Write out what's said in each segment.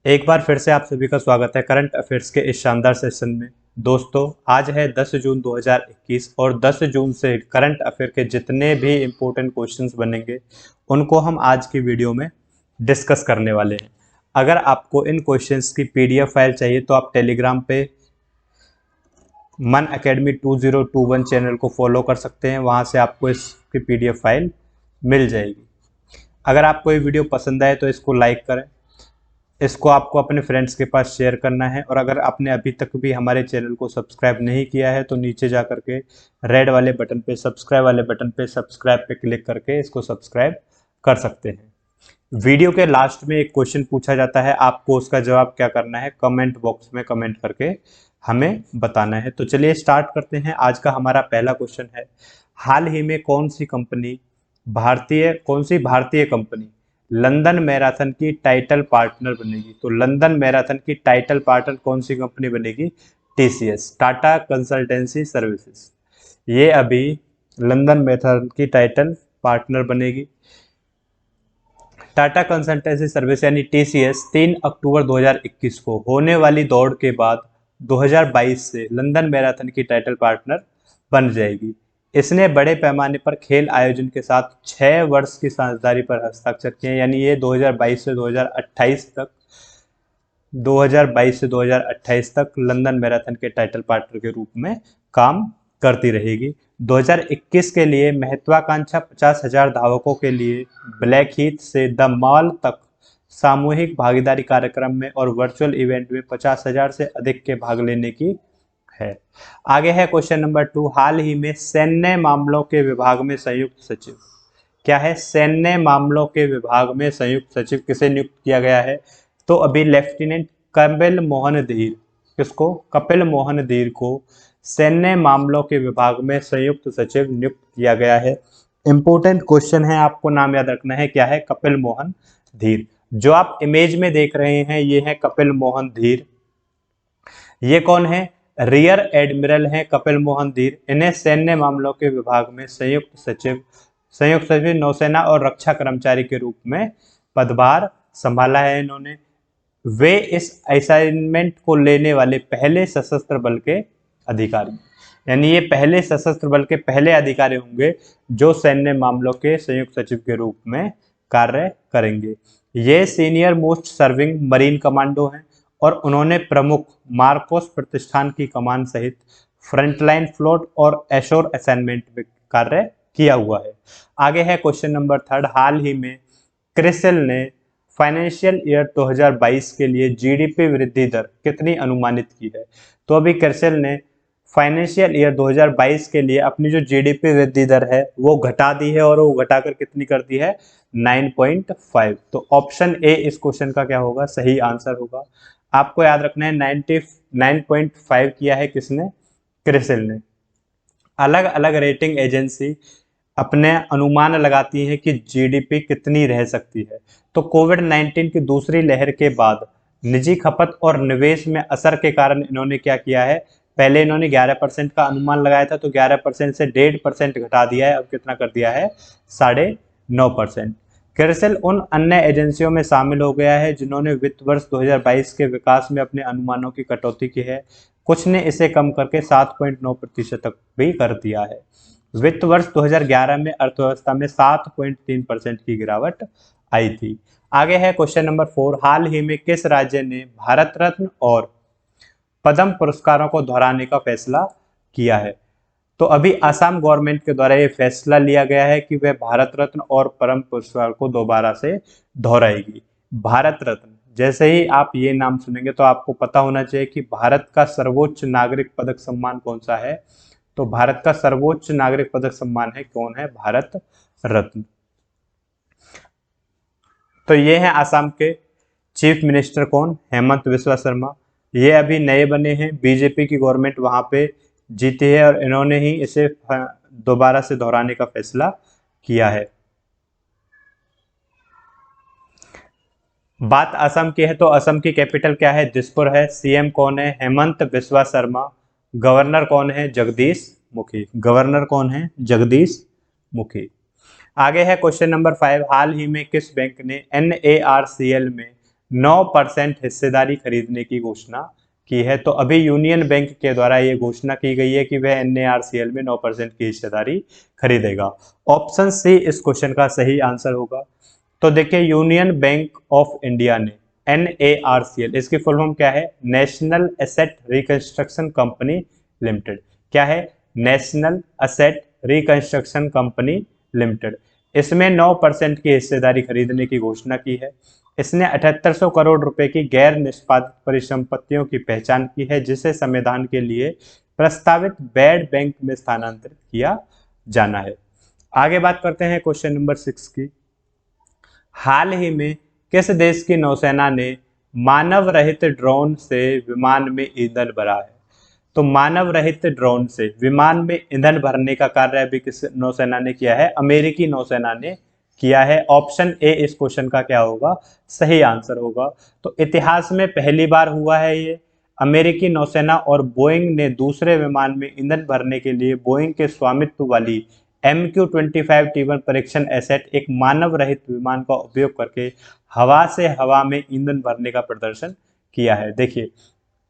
एक बार फिर से आप सभी का स्वागत है करंट अफेयर्स के इस शानदार सेशन में। दोस्तों, आज है 10 जून 2021 और 10 जून से करंट अफेयर के जितने भी इम्पोर्टेंट क्वेश्चंस बनेंगे उनको हम आज की वीडियो में डिस्कस करने वाले हैं। अगर आपको इन क्वेश्चंस की पीडीएफ फाइल चाहिए तो आप टेलीग्राम पे मन अकेडमी 2021 चैनल को फॉलो कर सकते हैं, वहाँ से आपको इसकी पीडीएफ फाइल मिल जाएगी। अगर आपको ये वीडियो पसंद आए तो इसको लाइक करें, इसको आपको अपने फ्रेंड्स के पास शेयर करना है, और अगर आपने अभी तक भी हमारे चैनल को सब्सक्राइब नहीं किया है तो नीचे जा करके रेड वाले बटन पे सब्सक्राइब वाले बटन पे सब्सक्राइब पे क्लिक करके इसको सब्सक्राइब कर सकते हैं। वीडियो के लास्ट में एक क्वेश्चन पूछा जाता है, आपको उसका जवाब क्या करना है कमेंट बॉक्स में कमेंट करके हमें बताना है। तो चलिए स्टार्ट करते हैं। आज का हमारा पहला क्वेश्चन है, हाल ही में कौन सी भारतीय कंपनी लंदन मैराथन की टाइटल पार्टनर बनेगी? तो लंदन मैराथन की टाइटल पार्टनर कौन सी कंपनी बनेगी? टीसीएस, टाटा कंसल्टेंसी सर्विसेज, ये अभी लंदन मैराथन की टाइटल पार्टनर बनेगी। टाटा कंसल्टेंसी सर्विस यानी टीसीएस 3 अक्टूबर 2021 को होने वाली दौड़ के बाद 2022 से लंदन मैराथन की टाइटल पार्टनर बन जाएगी। इसने बड़े पैमाने पर खेल आयोजन के साथ 6 वर्ष की साझेदारी पर हस्ताक्षर किए, यानी ये 2022 से 2028 तक लंदन मैराथन के टाइटल पार्टनर के रूप में काम करती रहेगी। 2021 के लिए महत्वाकांक्षा 50,000 धावकों के लिए ब्लैकहीथ से द मॉल तक सामूहिक भागीदारी कार्यक्रम में और वर्चुअल इवेंट में 50,000 से अधिक के भाग लेने की है। आगे है क्वेश्चन नंबर 2, हाल ही में सैन्य मामलों के विभाग में संयुक्त सचिव, क्या है? सैन्य मामलों के विभाग में संयुक्त सचिव किसे नियुक्त किया गया है? तो अभी लेफ्टिनेंट कपिल मोहन धीर, किसको? कपिल मोहन धीर को सैन्य मामलों के विभाग में संयुक्त सचिव नियुक्त किया गया है। इंपोर्टेंट क्वेश्चन है, आपको नाम याद रखना है, क्या है? कपिल मोहन धीर। जो आप इमेज में देख रहे हैं ये है कपिल मोहन धीर। ये कौन है? रियर एडमिरल हैं कपिल मोहन धीर। इन्हें सैन्य मामलों के विभाग में संयुक्त सचिव नौसेना और रक्षा कर्मचारी के रूप में पदभार संभाला है इन्होंने। वे इस असाइनमेंट को लेने वाले पहले सशस्त्र बल के अधिकारी, यानी ये पहले सशस्त्र बल के पहले अधिकारी होंगे जो सैन्य मामलों के संयुक्त सचिव के रूप में कार्य करेंगे। ये senior most serving marine commando हैं और उन्होंने प्रमुख मार्कोस प्रतिष्ठान की कमान सहित फ्रंटलाइन फ्लोट और एशोर असाइनमेंट में कार्य किया हुआ है। आगे है क्वेश्चन नंबर 3, हाल ही में क्रिसिल ने फाइनेंशियल ईयर 2022 के लिए जीडीपी वृद्धि दर कितनी अनुमानित की है? तो अभी क्रिसिल ने फाइनेंशियल ईयर 2022 के लिए अपनी जो जीडीपी वृद्धि दर है वो घटा दी है, और वो घटाकर कितनी कर दी है? 9.5। तो ऑप्शन ए इस क्वेश्चन का क्या होगा? सही आंसर होगा। आपको याद रखना है 9.5 किया है किसने? क्रिसिल ने। अलग अलग रेटिंग एजेंसी अपने अनुमान लगाती हैं कि जीडीपी कितनी रह सकती है। तो कोविड-19 की दूसरी लहर के बाद निजी खपत और निवेश में असर के कारण इन्होंने क्या किया है? पहले इन्होंने 11% का अनुमान लगाया था, तो 11% से 1.5% घटा दिया है। अब कितना कर दिया है? 9.5%। क्रिसिल उन अन्य एजेंसियों में शामिल हो गया है जिन्होंने वित्त वर्ष 2022 के विकास में अपने अनुमानों की कटौती की है। कुछ ने इसे कम करके 7.9% तक भी कर दिया है। वित्त वर्ष 2011 में अर्थव्यवस्था में 7.3% की गिरावट आई थी। आगे है क्वेश्चन नंबर 4, हाल ही में किस राज्य ने भारत रत्न और पद्म पुरस्कारों को दोहराने का फैसला किया है? तो अभी असम गवर्नमेंट के द्वारा ये फैसला लिया गया है कि वह भारत रत्न और पद्म पुरस्कार को दोबारा से दोहराएगी। भारत रत्न, जैसे ही आप ये नाम सुनेंगे तो आपको पता होना चाहिए कि भारत का सर्वोच्च नागरिक पदक सम्मान कौन सा है? तो भारत का सर्वोच्च नागरिक पदक सम्मान है, कौन है? भारत रत्न। तो ये हैं असम के चीफ मिनिस्टर, कौन? हेमंत बिस्वा शर्मा। ये अभी नए बने हैं, बीजेपी की गवर्नमेंट वहां पे जीती है और इन्होंने ही इसे दोबारा से दोहराने का फैसला किया है। बात असम की है तो असम की कैपिटल क्या है? दिसपुर है। सीएम कौन है? हेमंत बिस्वा शर्मा। गवर्नर कौन है? जगदीश मुखी। गवर्नर कौन है? जगदीश मुखी। आगे है क्वेश्चन नंबर 5, हाल ही में किस बैंक ने NARCL में 9% हिस्सेदारी खरीदने की घोषणा की है। तो अभी यूनियन बैंक के द्वारा ये घोषणा की गई है कि वह NARCL में 9% की हिस्सेदारी खरीदेगा। ऑप्शन सी इस क्वेश्चन का सही आंसर होगा। तो देखिए, यूनियन बैंक ऑफ इंडिया ने NARCL, इसकी फुल फॉर्म क्या है? National asset reconstruction company limited. क्या है? National asset reconstruction company limited. इसमें 9% की हिस्सेदारी खरीदने की घोषणा की है। इसने 7800 करोड़ रुपए की गैर निष्पादित परिसंपत्तियों की पहचान की है, जिसे संविधान के लिए प्रस्तावित बेड बैंक में स्थानांतरित किया जाना है। आगे बात करते हैं क्वेश्चन नंबर 6 की। हाल ही में किस देश की नौसेना ने मानव रहित ड्रोन से विमान में ईंधन भरा है? तो मानव रहित ड्रोन से विमान में ईंधन भरने का कार्य अभी किस नौसेना ने किया है? अमेरिकी नौसेना ने किया है। ऑप्शन ए इस क्वेश्चन का क्या होगा? सही आंसर होगा। तो इतिहास में पहली बार हुआ है ये। अमेरिकी नौसेना और बोइंग ने दूसरे विमान में ईंधन भरने के लिए बोइंग के स्वामित्व वाली MQ-25T1 परीक्षण एसेट, एक मानव रहित विमान का उपयोग करके हवा से हवा में ईंधन भरने का प्रदर्शन किया है। देखिए,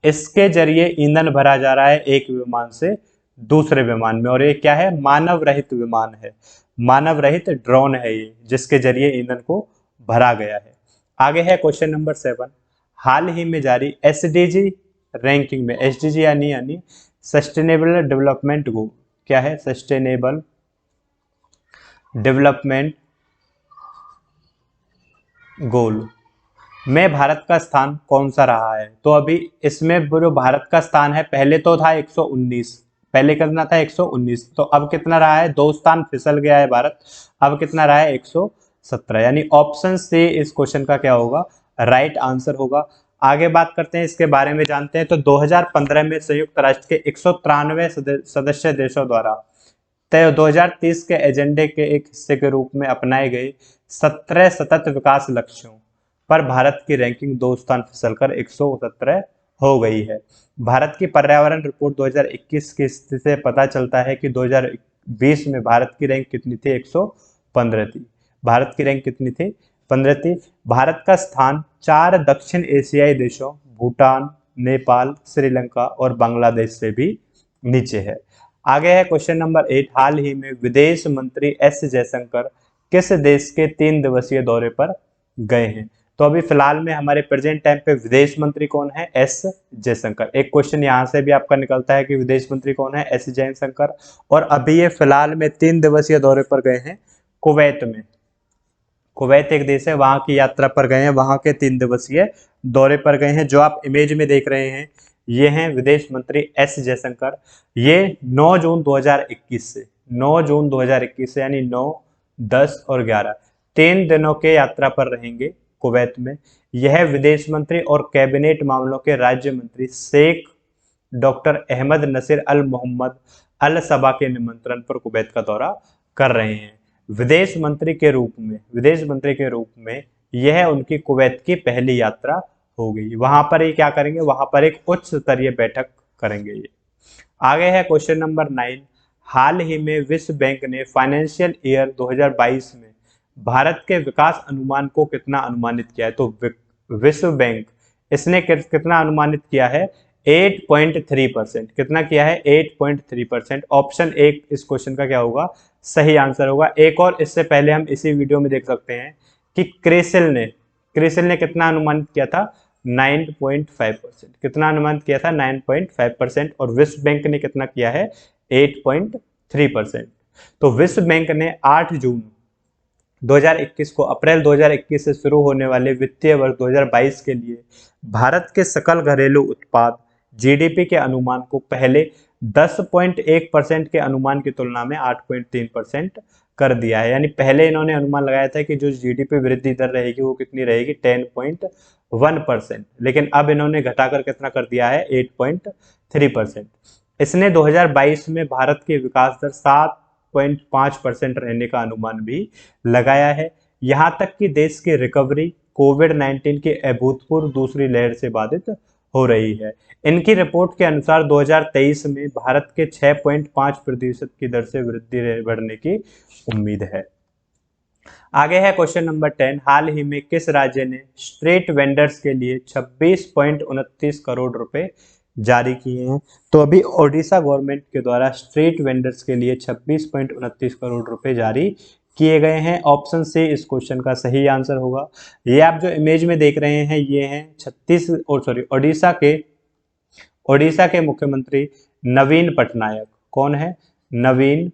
इसके जरिए ईंधन भरा जा रहा है एक विमान से दूसरे विमान में, और ये क्या है? मानव रहित विमान है, मानव रहित ड्रोन है ये, जिसके जरिए ईंधन को भरा गया है। आगे है क्वेश्चन नंबर 7। हाल ही में जारी SDG रैंकिंग में, SDG यानी सस्टेनेबल डेवलपमेंट गोल, क्या है? सस्टेनेबल डेवलपमेंट गोल में भारत का स्थान कौन सा रहा है? तो अभी इसमें जो भारत का स्थान है, पहले तो था 119, पहले कितना था? 119। तो अब कितना रहा है? 2 स्थान फिसल गया है भारत। अब कितना रहा है? 117। यानी ऑप्शन सी इस क्वेश्चन का क्या होगा? राइट आंसर होगा। आगे बात करते हैं, इसके बारे में जानते हैं। तो 2015 में संयुक्त राष्ट्र के 193 सदस्य देशों द्वारा तय 2030 के एजेंडे के एक हिस्से के रूप में अपनाए गए 17 सतत विकास लक्ष्यों पर भारत की रैंकिंग 2 स्थान फिसलकर 117 हो गई है। भारत की पर्यावरण रिपोर्ट 2021 की स्थिति से पता चलता है कि 2020 में भारत की रैंक कितनी थी? 115 थी। भारत की रैंक कितनी थी? 15 थी। भारत का स्थान 4 दक्षिण एशियाई देशों भूटान, नेपाल, श्रीलंका और बांग्लादेश से भी नीचे है। आगे है क्वेश्चन नंबर 8। हाल ही में विदेश मंत्री S जयशंकर किस देश के 3 दिवसीय दौरे पर गए हैं? तो अभी फिलहाल में हमारे प्रेजेंट टाइम पे विदेश मंत्री कौन है? S जयशंकर। एक क्वेश्चन यहाँ से भी आपका निकलता है कि विदेश मंत्री कौन है? S जयशंकर। और अभी ये फिलहाल में 3 दिवसीय दौरे पर गए हैं कुवैत में। कुवैत एक देश है, वहां की यात्रा पर गए हैं, वहां के 3 दिवसीय दौरे पर गए हैं। जो आप इमेज में देख रहे हैं, ये हैं विदेश मंत्री S जयशंकर। ये 9 जून 2021 से 9 जून 2021 से यानी 9, 10 और 11 3 दिनों के यात्रा पर रहेंगे कुवैत में। यह विदेश मंत्री और कैबिनेट मामलों के राज्य मंत्री शेख डॉक्टर अहमद नसीर अल मोहम्मद अल सबा के निमंत्रण पर कुवैत का दौरा कर रहे हैं। विदेश मंत्री के रूप में यह उनकी कुवैत की पहली यात्रा होगी। वहां पर ये क्या करेंगे? वहां पर एक उच्च स्तरीय बैठक करेंगे ये। आगे है क्वेश्चन नंबर 9। हाल ही में विश्व बैंक ने फाइनेंशियल ईयर 2022 में भारत के विकास अनुमान को कितना अनुमानित किया है? तो विश्व बैंक इसने कितना अनुमानित किया है? 8.3%। कितना किया है? 8.3%। ऑप्शन ए इस क्वेश्चन का क्या होगा? सही आंसर होगा। एक और इससे पहले हम इसी वीडियो में देख सकते हैं कि क्रिसिल ने कितना अनुमानित किया था? 9.5%। कितना अनुमानित किया था? 9.5%। और विश्व बैंक ने कितना किया है? 8.3%। तो विश्व बैंक ने 8 जून 2021 को अप्रैल 2021 से शुरू होने वाले वित्तीय वर्ष 2022 के लिए भारत के सकल घरेलू उत्पाद GDP के अनुमान को पहले 10.1% के अनुमान की तुलना में 8.3% कर दिया है। यानी पहले इन्होंने अनुमान लगाया था कि जो GDP वृद्धि दर रहेगी वो कितनी रहेगी? 10.1%। लेकिन अब इन्होंने घटाकर कितना कर दिया है? 8.3%। इसने 2022 में भारत के विकास दर 7.5% रहने का अनुमान भी लगाया है। यहां तक कि देश की रिकवरी कोविड-19 की अभूतपूर्व दूसरी लहर से बाधित हो रही है। इनकी रिपोर्ट के अनुसार 2023 में भारत के 6.5% की दर से वृद्धि बढ़ने की उम्मीद है। आगे है क्वेश्चन नंबर 10। हाल ही में किस राज्य ने स्ट्रीट वेंडर्स के लिए 26.29 करोड़ रुपए जारी किए हैं? तो अभी ओडिशा गवर्नमेंट के द्वारा स्ट्रीट वेंडर्स के लिए 26.29 करोड़ रुपए जारी किए गए हैं। ऑप्शन सी इस क्वेश्चन का सही आंसर होगा। ये आप जो इमेज में देख रहे हैं ये हैं ओडिशा के मुख्यमंत्री नवीन पटनायक। कौन है? नवीन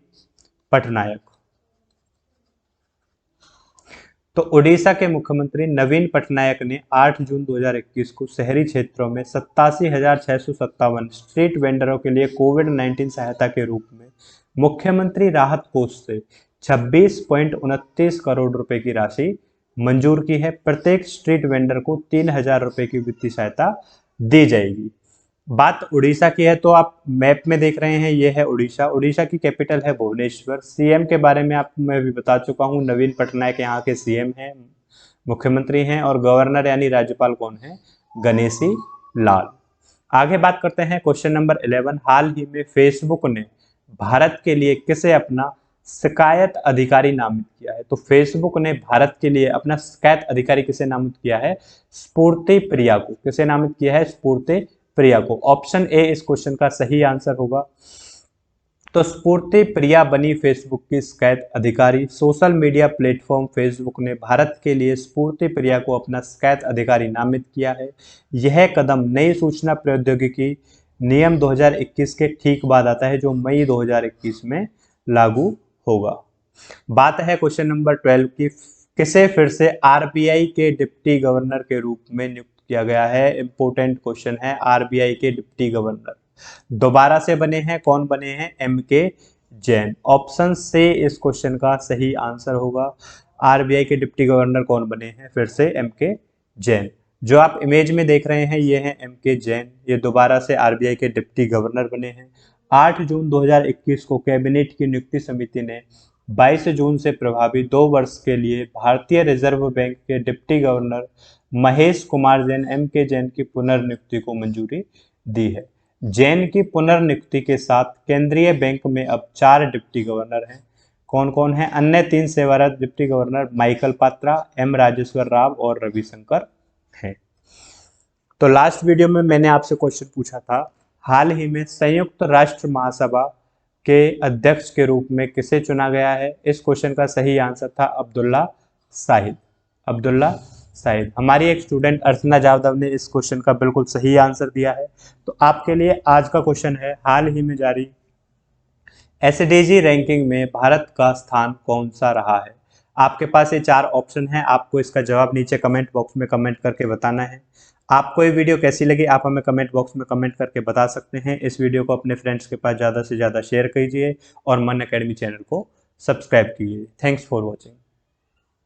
पटनायक। तो ओडिशा के मुख्यमंत्री नवीन पटनायक ने 8 जून 2021 को शहरी क्षेत्रों में 87,657 स्ट्रीट वेंडरों के लिए कोविड-19 सहायता के रूप में मुख्यमंत्री राहत कोष से 26.29 करोड़ रुपए की राशि मंजूर की है। प्रत्येक स्ट्रीट वेंडर को 3,000 रुपए की वित्तीय सहायता दी जाएगी। बात उड़ीसा की है तो आप मैप में देख रहे हैं, ये है उड़ीसा। उड़ीसा की कैपिटल है भुवनेश्वर। सीएम के बारे में आपको मैं भी बता चुका हूँ, नवीन पटनायक यहाँ के सीएम हैं, मुख्यमंत्री हैं। और गवर्नर यानी राज्यपाल कौन है? गणेशी लाल। आगे बात करते हैं क्वेश्चन नंबर 11। हाल ही में फेसबुक ने भारत के लिए किसे अपना शिकायत अधिकारी नामित किया है? तो फेसबुक ने भारत के लिए अपना शिकायत अधिकारी किसे नामित किया है? स्फूर्ति प्रिया को। किसे नामित किया है? स्फूर्ति प्रिया को। ऑप्शन ए इस क्वेश्चन का सही आंसर होगा। तो स्फूर्ति प्रिया बनी फेसबुक की शिकायत अधिकारी। सोशल मीडिया प्लेटफॉर्म फेसबुक ने भारत के लिए स्फूर्ति प्रिया को अपना शिकायत अधिकारी नामित किया है। यह कदम नई सूचना प्रौद्योगिकी नियम 2021 के ठीक बाद आता है, जो मई 2021 में लागू होगा। बात है क्वेश्चन नंबर 12 की। किसे फिर से आरबीआई के डिप्टी गवर्नर के रूप में नियुक्त किया गया है? इंपोर्टेंट क्वेश्चन है। आरबीआई के डिप्टी गवर्नर दोबारा से बने हैं। कौन बने हैं? एमके जैन। ऑप्शन से इस क्वेश्चन का सही आंसर होगा। आरबीआई के डिप्टी गवर्नर कौन बने हैं? फिर से एमके जैन। जो आप इमेज में देख रहे हैं ये हैं एमके जैन। ये दोबारा से आरबीआई के डिप्टी गवर्नर बने हैं। 8 जून 2021 को कैबिनेट की नियुक्ति समिति ने 22 जून से प्रभावी 2 वर्ष के लिए भारतीय रिजर्व बैंक के deputy governor Mahesh Kumar Jain MK Jain की पुनर्नियुक्ति को मंजूरी दी है। जैन की पुनर्नियुक्ति के साथ केंद्रीय बैंक में अब 4 डिप्टी गवर्नर हैं। कौन कौन है? अन्य 3 सेवारत deputy governor Michael Patra, M Rajeshwar Rao और रविशंकर हैं। तो लास्ट वीडियो में मैंने आपसे क्वेश्चन पूछा था, हाल ही में संयुक्त राष्ट्र महासभा के अध्यक्ष के रूप में किसे चुना गया है? इस क्वेश्चन का सही आंसर था अब्दुल्ला शाहिद। अब्दुल्ला शाहिद। हमारी एक स्टूडेंट अर्चना जाधव ने इस क्वेश्चन का बिल्कुल सही आंसर दिया है। तो आपके लिए आज का क्वेश्चन है, हाल ही में जारी एसडीजी रैंकिंग में भारत का स्थान कौन सा रहा है? आपके पास ये 4 ऑप्शन हैं। आपको इसका जवाब नीचे कमेंट बॉक्स में कमेंट करके बताना है। आपको ये वीडियो कैसी लगी आप हमें कमेंट बॉक्स में कमेंट करके बता सकते हैं। इस वीडियो को अपने फ्रेंड्स के पास ज़्यादा से ज़्यादा शेयर कीजिए और मन अकेडमी चैनल को सब्सक्राइब कीजिए। Thanks for watching.